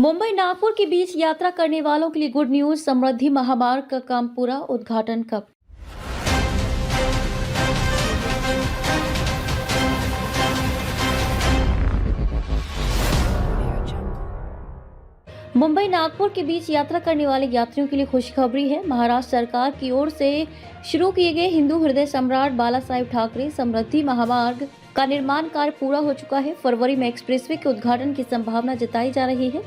मुंबई नागपुर के बीच यात्रा करने वालों के लिए गुड न्यूज। समृद्धि महामार्ग का काम पूरा, उद्घाटन कब? मुंबई नागपुर के बीच यात्रा करने वाले यात्रियों के लिए खुशखबरी है। महाराष्ट्र सरकार की ओर से शुरू किए गए हिंदू हृदय सम्राट बाला साहेब ठाकरे समृद्धि महामार्ग का निर्माण कार्य पूरा हो चुका है। फरवरी में एक्सप्रेसवे के उद्घाटन की संभावना जताई जा रही है।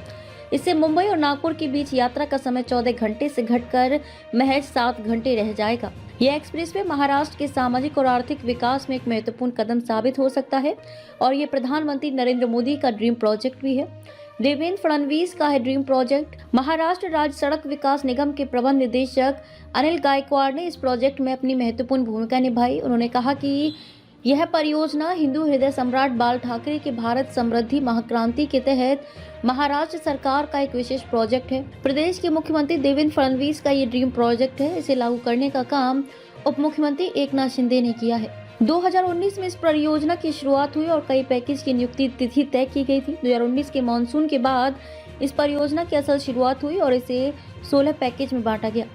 इससे मुंबई और नागपुर के बीच यात्रा का समय 14 घंटे से घटकर महज 7 घंटे रह जाएगा। यह एक्सप्रेसवे महाराष्ट्र के सामाजिक और आर्थिक विकास में एक महत्वपूर्ण कदम साबित हो सकता है और ये प्रधानमंत्री नरेंद्र मोदी का ड्रीम प्रोजेक्ट भी है। देवेंद्र फडणवीस का है ड्रीम प्रोजेक्ट। महाराष्ट्र राज्य सड़क विकास निगम के प्रबंध निदेशक अनिल गायकवाड़ ने इस प्रोजेक्ट में अपनी महत्वपूर्ण भूमिका निभाई। उन्होंने कहा कि यह परियोजना हिंदू हृदय सम्राट बाल ठाकरे के भारत समृद्धि महाक्रांति के तहत महाराष्ट्र सरकार का एक विशेष प्रोजेक्ट है। प्रदेश के मुख्यमंत्री देवेंद्र फडणवीस का ये ड्रीम प्रोजेक्ट है। इसे लागू करने का काम उप मुख्यमंत्री एकनाथ शिंदे ने किया है। 2019 में इस परियोजना की शुरुआत हुई और कई पैकेज की नियुक्ति तिथि तय की गई थी। 2019 के मानसून के बाद इस परियोजना की असल शुरुआत हुई और इसे 16 पैकेज में बांटा गया।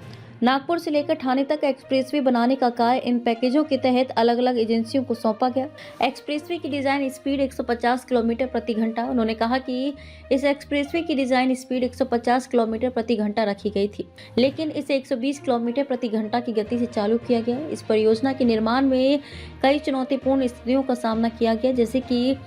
नागपुर से लेकर ठाणे तक एक्सप्रेसवे बनाने का कार्य इन पैकेजों के तहत अलग अलग एजेंसियों को सौंपा गया। एक्सप्रेसवे की डिजाइन स्पीड 150 किलोमीटर प्रति घंटा। उन्होंने कहा कि इस एक्सप्रेसवे की डिजाइन स्पीड 150 किलोमीटर प्रति घंटा रखी गई थी, लेकिन इसे 120 किलोमीटर प्रति घंटा की गति से चालू किया गया। इस परियोजना के निर्माण में कई चुनौतीपूर्ण स्थितियों का सामना किया गया, जैसे कि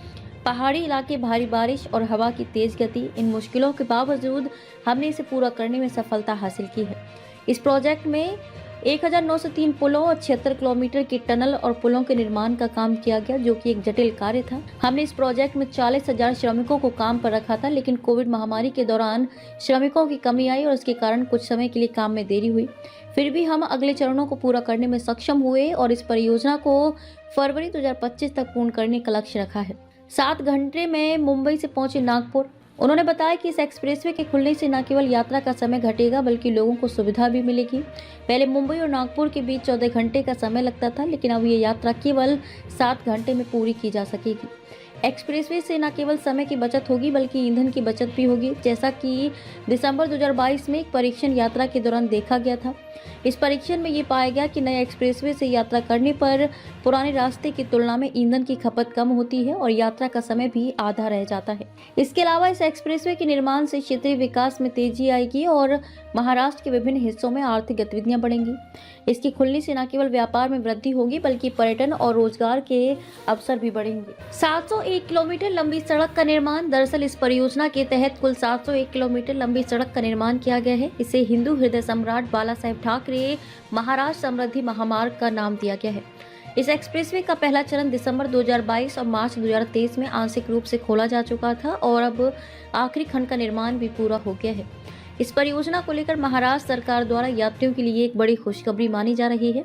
पहाड़ी इलाके, भारी बारिश और हवा की तेज गति। इन मुश्किलों के बावजूद हमने इसे पूरा करने में सफलता हासिल की है। इस प्रोजेक्ट में 1903 पुलों और 76 किलोमीटर की टनल और पुलों के निर्माण का काम किया गया, जो कि एक जटिल कार्य था। हमने इस प्रोजेक्ट में 40,000 श्रमिकों को काम पर रखा था, लेकिन कोविड महामारी के दौरान श्रमिकों की कमी आई और इसके कारण कुछ समय के लिए काम में देरी हुई। फिर भी हम अगले चरणों को पूरा करने में सक्षम हुए और इस परियोजना को फरवरी 2025 तक पूर्ण करने का लक्ष्य रखा है। 7 घंटे में मुंबई से पहुंचे नागपुर। उन्होंने बताया कि इस एक्सप्रेसवे के खुलने से न केवल यात्रा का समय घटेगा, बल्कि लोगों को सुविधा भी मिलेगी। पहले मुंबई और नागपुर के बीच 14 घंटे का समय लगता था, लेकिन अब ये यात्रा केवल 7 घंटे में पूरी की जा सकेगी। एक्सप्रेसवे से न केवल समय की बचत होगी, बल्कि ईंधन की बचत भी होगी, जैसा कि दिसंबर 2022 में एक परीक्षण यात्रा के दौरान देखा गया था। इस परीक्षण में ये पाया गया कि नए एक्सप्रेसवे से यात्रा करने पर पुराने रास्ते की तुलना में ईंधन की खपत कम होती है और यात्रा का समय भी आधा रह जाता है। इसके अलावा इस एक्सप्रेसवे के निर्माण से क्षेत्रीय विकास में तेजी आएगी और महाराष्ट्र के विभिन्न हिस्सों में आर्थिक गतिविधियां बढ़ेंगी। इसके खुलने से न केवल व्यापार में वृद्धि होगी, बल्कि पर्यटन और रोजगार के अवसर भी बढ़ेंगे। 701 किलोमीटर लंबी सड़क का निर्माण। दरअसल इस परियोजना के तहत कुल 701 किलोमीटर लंबी सड़क का निर्माण किया गया है। इसे हिंदू हृदय सम्राट बाला साहेब ठाकरे महाराष्ट्र समृद्धि महामार्ग का नाम दिया गया है। इस एक्सप्रेसवे का पहला चरण दिसंबर 2022 और मार्च 2023 में आंशिक रूप से खोला जा चुका था और अब आखिरी खंड का निर्माण भी पूरा हो गया है। इस परियोजना को लेकर महाराष्ट्र सरकार द्वारा यात्रियों के लिए एक बड़ी खुशखबरी मानी जा रही है।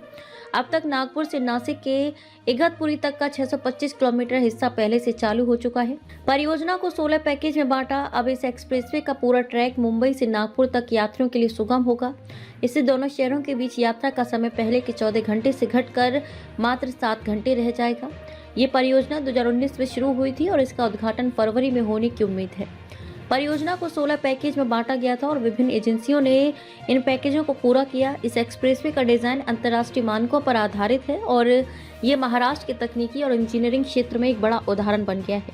अब तक नागपुर से नासिक के इगतपुरी तक का 625 किलोमीटर हिस्सा पहले से चालू हो चुका है। परियोजना को 16 पैकेज में बांटा। अब इस एक्सप्रेसवे का पूरा ट्रैक मुंबई से नागपुर तक यात्रियों के लिए सुगम होगा। इससे दोनों शहरों के बीच यात्रा का समय पहले के 14 घंटे से घटकर मात्र 7 घंटे रह जाएगा। ये परियोजना 2019 में शुरू हुई थी और इसका उद्घाटन फरवरी में होने की उम्मीद है। परियोजना को 16 पैकेज में बांटा गया था और विभिन्न एजेंसियों ने इन पैकेजों को पूरा किया। इस एक्सप्रेसवे का डिजाइन अंतर्राष्ट्रीय मानकों पर आधारित है और ये महाराष्ट्र के तकनीकी और इंजीनियरिंग क्षेत्र में एक बड़ा उदाहरण बन गया है।